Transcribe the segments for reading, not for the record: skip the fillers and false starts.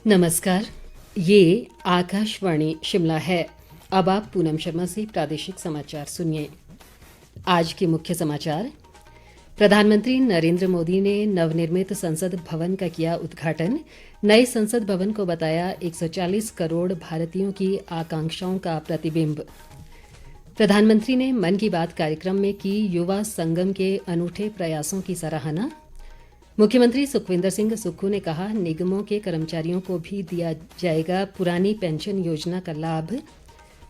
नमस्कार, ये आकाशवाणी शिमला है। अब आप पूनम शर्मा से प्रादेशिक समाचार सुनिए। आज के मुख्य समाचार। प्रधानमंत्री नरेंद्र मोदी ने नवनिर्मित संसद भवन का किया उद्घाटन। नए संसद भवन को बताया 140 करोड़ भारतीयों की आकांक्षाओं का प्रतिबिंब। प्रधानमंत्री ने मन की बात कार्यक्रम में की युवा संगम के अनूठे प्रयासों की सराहना। मुख्यमंत्री सुखविंदर सिंह सुक्खू ने कहा, निगमों के कर्मचारियों को भी दिया जाएगा पुरानी पेंशन योजना का लाभ।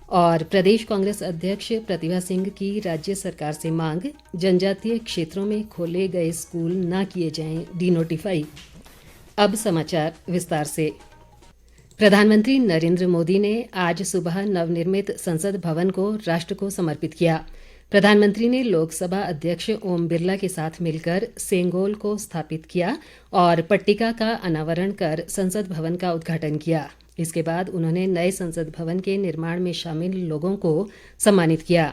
और प्रदेश कांग्रेस अध्यक्ष प्रतिभा सिंह की राज्य सरकार से मांग, जनजातीय क्षेत्रों में खोले गए स्कूल न किए जाएं डीनोटिफाई। अब समाचार विस्तार से। प्रधानमंत्री नरेंद्र मोदी ने आज सुबह नवनिर्मित संसद भवन को राष्ट्र को समर्पित किया। प्रधानमंत्री ने लोकसभा अध्यक्ष ओम बिरला के साथ मिलकर सेंगोल को स्थापित किया और पट्टिका का अनावरण कर संसद भवन का उद्घाटन किया। इसके बाद उन्होंने नए संसद भवन के निर्माण में शामिल लोगों को सम्मानित किया।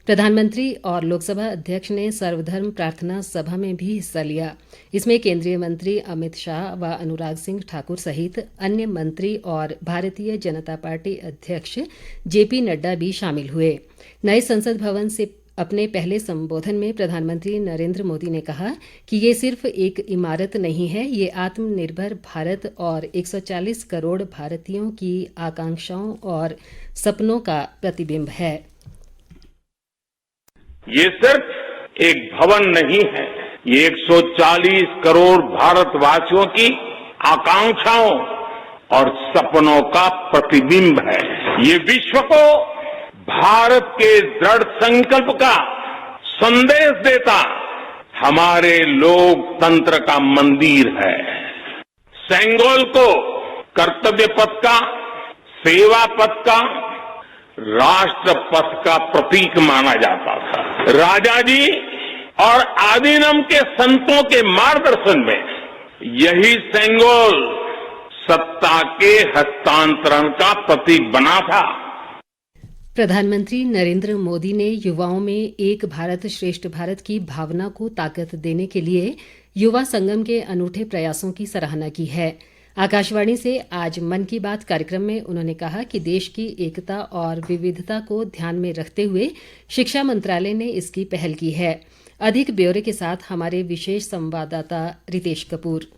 प्रधानमंत्री और लोकसभा अध्यक्ष ने सर्वधर्म प्रार्थना सभा में भी हिस्सा लिया। इसमें केंद्रीय मंत्री अमित शाह व अनुराग सिंह ठाकुर सहित अन्य मंत्री और भारतीय जनता पार्टी अध्यक्ष जेपी नड्डा भी शामिल हुए। नए संसद भवन से अपने पहले संबोधन में प्रधानमंत्री नरेंद्र मोदी ने कहा कि ये सिर्फ एक इमारत नहीं है, ये आत्मनिर्भर भारत और 140 करोड़ भारतीयों की आकांक्षाओं और सपनों का प्रतिबिंब है। ये सिर्फ एक भवन नहीं है, ये 140 करोड़ भारतवासियों की आकांक्षाओं और सपनों का प्रतिबिंब है। ये विश्व को भारत के दृढ़ संकल्प का संदेश देता हमारे लोकतंत्र का मंदिर है। सेंगोल को कर्तव्य पथ का, सेवा पथ का, राष्ट्र पथ का प्रतीक माना जाता था। राजा जी और आदिनम के संतों के मार्गदर्शन में यही सेंगोल सत्ता के हस्तांतरण का प्रतीक बना था। प्रधानमंत्री नरेंद्र मोदी ने युवाओं में एक भारत श्रेष्ठ भारत की भावना को ताकत देने के लिए युवा संगम के अनूठे प्रयासों की सराहना की है। आकाशवाणी से आज मन की बात कार्यक्रम में उन्होंने कहा कि देश की एकता और विविधता को ध्यान में रखते हुए शिक्षा मंत्रालय ने इसकी पहल की है। अधिक ब्यौरे के साथ हमारे विशेष संवाददाता रितेश कपूर।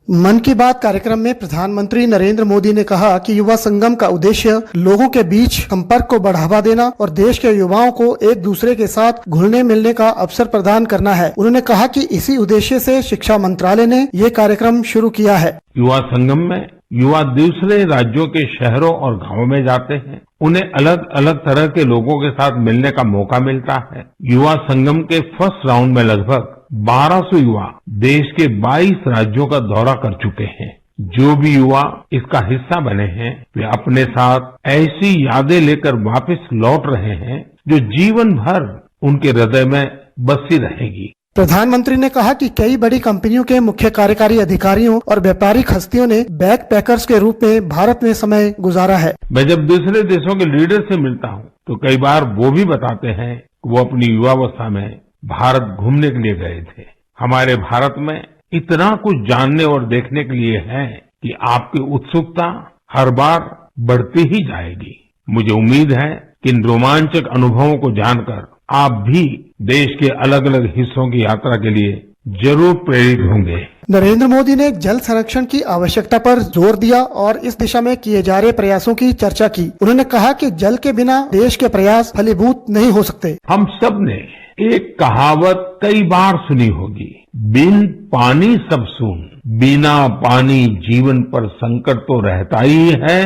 मन की बात कार्यक्रम में प्रधानमंत्री नरेंद्र मोदी ने कहा कि युवा संगम का उद्देश्य लोगों के बीच संपर्क को बढ़ावा देना और देश के युवाओं को एक दूसरे के साथ घुलने मिलने का अवसर प्रदान करना है। उन्होंने कहा कि इसी उद्देश्य से शिक्षा मंत्रालय ने ये कार्यक्रम शुरू किया है। युवा संगम में युवा दूसरे राज्यों के शहरों और गांवों में जाते हैं। उन्हें अलग अलग तरह के लोगों के साथ मिलने का मौका मिलता है। युवा संगम के फर्स्ट राउंड में लगभग 1200 युवा देश के 22 राज्यों का दौरा कर चुके हैं। जो भी युवा इसका हिस्सा बने हैं, वे अपने साथ ऐसी यादें लेकर वापस लौट रहे हैं जो जीवन भर उनके हृदय में बसी रहेगी। प्रधानमंत्री ने कहा कि कई बड़ी कंपनियों के मुख्य कार्यकारी अधिकारियों और व्यापारिक हस्तियों ने बैग पैकर्स के रूप में भारत में समय गुजारा है। मैं जब दूसरे देशों के लीडर से मिलता हूँ तो कई बार वो भी बताते हैं कि वो अपनी युवावस्था में भारत घूमने के लिए गए थे। हमारे भारत में इतना कुछ जानने और देखने के लिए है कि आपकी उत्सुकता हर बार बढ़ती ही जाएगी। मुझे उम्मीद है कि इन रोमांचक अनुभवों को जानकर आप भी देश के अलग अलग हिस्सों की यात्रा के लिए जरूर प्रेरित होंगे। नरेंद्र मोदी ने जल संरक्षण की आवश्यकता पर जोर दिया और इस दिशा में किए जा रहे प्रयासों की चर्चा की। उन्होंने कहा कि जल के बिना देश के प्रयास फलीभूत नहीं हो सकते। हम सब ने एक कहावत कई बार सुनी होगी, बिन पानी सब सून। बिना पानी जीवन पर संकट तो रहता ही है,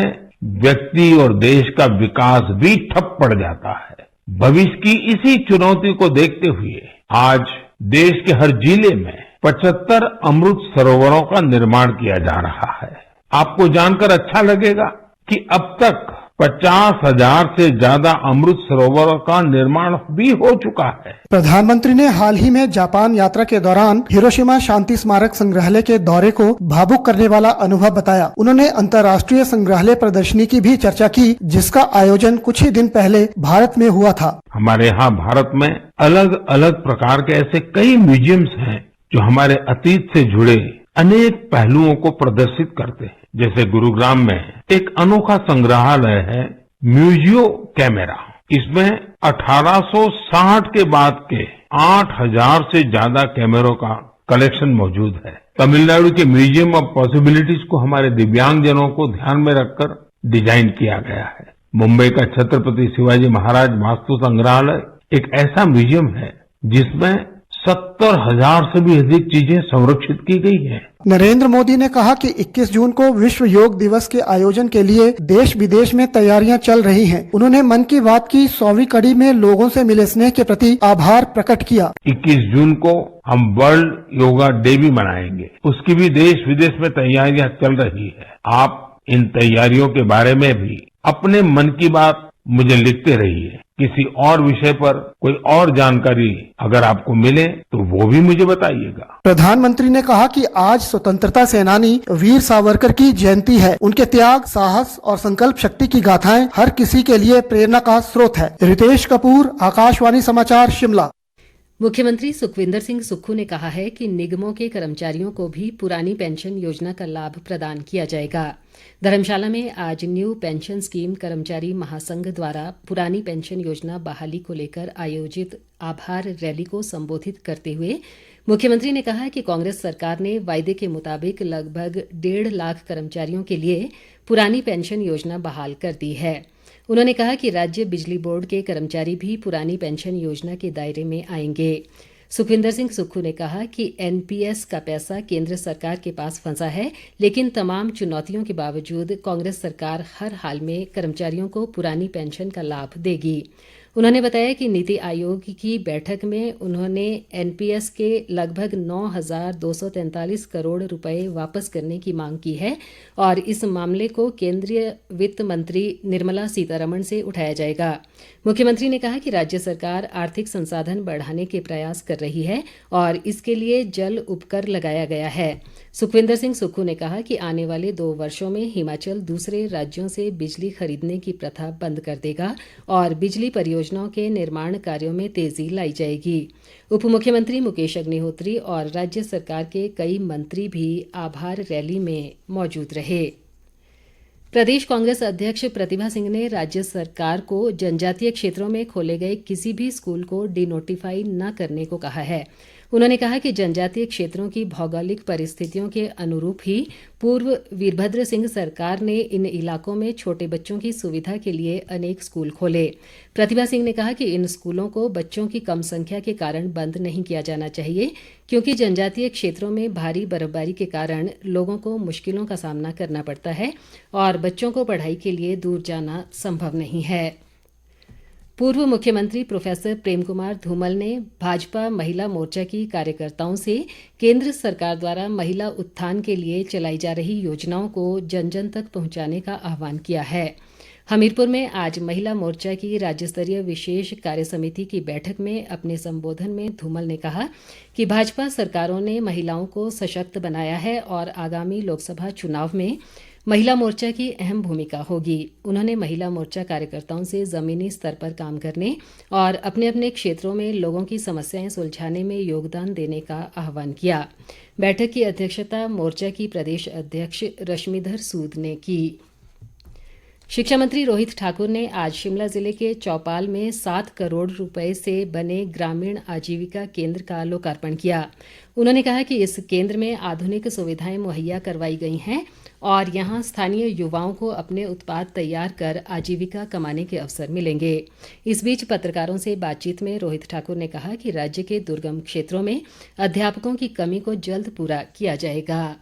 व्यक्ति और देश का विकास भी ठप पड़ जाता है। भविष्य की इसी चुनौती को देखते हुए आज देश के हर जिले में 75 अमृत सरोवरों का निर्माण किया जा रहा है। आपको जानकर अच्छा लगेगा कि अब तक 50,000 से ज्यादा अमृत सरोवरों का निर्माण भी हो चुका है। प्रधानमंत्री ने हाल ही में जापान यात्रा के दौरान हिरोशिमा शांति स्मारक संग्रहालय के दौरे को भावुक करने वाला अनुभव बताया। उन्होंने अंतर्राष्ट्रीय संग्रहालय प्रदर्शनी की भी चर्चा की, जिसका आयोजन कुछ ही दिन पहले भारत में हुआ था। हमारे यहाँ भारत में अलग अलग प्रकार के ऐसे कई म्यूजियम्स हैं जो हमारे अतीत से जुड़े अनेक पहलुओं को प्रदर्शित करते हैं। जैसे गुरुग्राम में एक अनोखा संग्रहालय है म्यूजियो कैमेरा। इसमें 1860 के बाद के 8000 से ज्यादा कैमरों का कलेक्शन मौजूद है। तमिलनाडु के म्यूजियम ऑफ पॉसिबिलिटीज को हमारे दिव्यांगजनों को ध्यान में रखकर डिजाइन किया गया है। मुंबई का छत्रपति शिवाजी महाराज वास्तु संग्रहालय एक ऐसा म्यूजियम है जिसमें 70,000 से भी अधिक चीजें संरक्षित की गई हैं। नरेंद्र मोदी ने कहा कि 21 जून को विश्व योग दिवस के आयोजन के लिए देश विदेश में तैयारियां चल रही हैं। उन्होंने मन की बात की 100वीं कड़ी में लोगों से मिले स्नेह के प्रति आभार प्रकट किया। 21 जून को हम वर्ल्ड योगा डे भी मनाएंगे। उसकी भी देश विदेश में तैयारियां चल रही है। आप इन तैयारियों के बारे में भी अपने मन की बात मुझे लिखते रहिए। किसी और विषय पर कोई और जानकारी अगर आपको मिले तो वो भी मुझे बताइएगा। प्रधानमंत्री ने कहा कि आज स्वतंत्रता सेनानी वीर सावरकर की जयंती है। उनके त्याग, साहस और संकल्प शक्ति की गाथाएं हर किसी के लिए प्रेरणा का स्रोत है। रितेश कपूर, आकाशवाणी समाचार, शिमला। मुख्यमंत्री सुखविंदर सिंह सुक्खू ने कहा है कि निगमों के कर्मचारियों को भी पुरानी पेंशन योजना का लाभ प्रदान किया जाएगा। धर्मशाला में आज न्यू पेंशन स्कीम कर्मचारी महासंघ द्वारा पुरानी पेंशन योजना बहाली को लेकर आयोजित आभार रैली को संबोधित करते हुए मुख्यमंत्री ने कहा कि कांग्रेस सरकार ने वायदे के मुताबिक लगभग 1.5 लाख कर्मचारियों के लिए पुरानी पेंशन योजना बहाल कर दी है। उन्होंने कहा कि राज्य बिजली बोर्ड के कर्मचारी भी पुरानी पेंशन योजना के दायरे में आएंगे। सुखविंदर सिंह सुक्खू ने कहा कि एनपीएस का पैसा केंद्र सरकार के पास फंसा है, लेकिन तमाम चुनौतियों के बावजूद कांग्रेस सरकार हर हाल में कर्मचारियों को पुरानी पेंशन का लाभ देगी। उन्होंने बताया कि नीति आयोग की बैठक में उन्होंने एनपीएस के लगभग 9,243 करोड़ रुपए वापस करने की मांग की है और इस मामले को केंद्रीय वित्त मंत्री निर्मला सीतारमण से उठाया जाएगा। मुख्यमंत्री ने कहा कि राज्य सरकार आर्थिक संसाधन बढ़ाने के प्रयास कर रही है और इसके लिए जल उपकर लगाया गया है। सुखविंदर सिंह सुक्खू ने कहा कि आने वाले 2 वर्षों में हिमाचल दूसरे राज्यों से बिजली खरीदने की प्रथा बंद कर देगा और बिजली परियोजनाओं के निर्माण कार्यों में तेजी लाई जाएगी। उप मुख्यमंत्री मुकेश अग्निहोत्री और राज्य सरकार के कई मंत्री भी आभार रैली में मौजूद रहे। प्रदेश कांग्रेस अध्यक्ष प्रतिभा सिंह ने राज्य सरकार को जनजातीय क्षेत्रों में खोले गए किसी भी स्कूल को डिनोटिफाई न करने को कहा है। उन्होंने कहा कि जनजातीय क्षेत्रों की भौगोलिक परिस्थितियों के अनुरूप ही पूर्व वीरभद्र सिंह सरकार ने इन इलाकों में छोटे बच्चों की सुविधा के लिए अनेक स्कूल खोले। प्रतिभा सिंह ने कहा कि इन स्कूलों को बच्चों की कम संख्या के कारण बंद नहीं किया जाना चाहिए, क्योंकि जनजातीय क्षेत्रों में भारी बर्फबारी के कारण लोगों को मुश्किलों का सामना करना पड़ता है और बच्चों को पढ़ाई के लिए दूर जाना संभव नहीं है। पूर्व मुख्यमंत्री प्रोफेसर प्रेम कुमार धूमल ने भाजपा महिला मोर्चा की कार्यकर्ताओं से केंद्र सरकार द्वारा महिला उत्थान के लिए चलाई जा रही योजनाओं को जन जन तक पहुंचाने का आह्वान किया है। हमीरपुर में आज महिला मोर्चा की राज्य स्तरीय विशेष कार्य समिति की बैठक में अपने संबोधन में धूमल ने कहा कि भाजपा सरकारों ने महिलाओं को सशक्त बनाया है और आगामी लोकसभा चुनाव में महिला मोर्चा की अहम भूमिका होगी। उन्होंने महिला मोर्चा कार्यकर्ताओं से जमीनी स्तर पर काम करने और अपने अपने क्षेत्रों में लोगों की समस्याएं सुलझाने में योगदान देने का आह्वान किया। बैठक की अध्यक्षता मोर्चा की प्रदेश अध्यक्ष रश्मिधर सूद ने की। शिक्षा मंत्री रोहित ठाकुर ने आज शिमला जिले के चौपाल में 7 करोड़ रुपए से बने ग्रामीण आजीविका केंद्र का लोकार्पण किया। उन्होंने कहा कि इस केंद्र में आधुनिक सुविधाएं मुहैया करवाई गई हैं और यहां स्थानीय युवाओं को अपने उत्पाद तैयार कर आजीविका कमाने के अवसर मिलेंगे। इस बीच पत्रकारों से बातचीत में रोहित ठाकुर ने कहा कि राज्य के दुर्गम क्षेत्रों में अध्यापकों की कमी को जल्द पूरा किया जाएगा।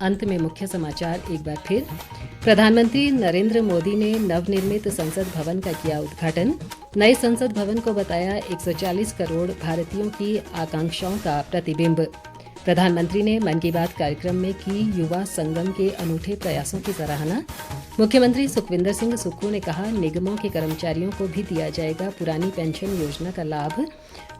अंत में मुख्य समाचार एक बार फिर। प्रधानमंत्री नरेंद्र मोदी ने नवनिर्मित संसद भवन का किया उद्घाटन। नए संसद भवन को बताया 140 करोड़ भारतीयों की आकांक्षाओं का प्रतिबिंब। प्रधानमंत्री ने मन की बात कार्यक्रम में की युवा संगम के अनूठे प्रयासों की सराहना। मुख्यमंत्री सुखविंदर सिंह सुक्खू ने कहा निगमों के कर्मचारियों को भी दिया जाएगा पुरानी पेंशन योजना का लाभ।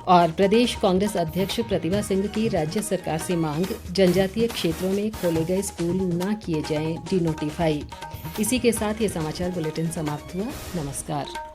और प्रदेश कांग्रेस अध्यक्ष प्रतिभा सिंह की राज्य सरकार से मांग, जनजातीय क्षेत्रों में खोले गए स्कूल न किए जाएं डिनोटिफाई। इसी के साथ ये समाचार बुलेटिन समाप्त हुआ। नमस्कार।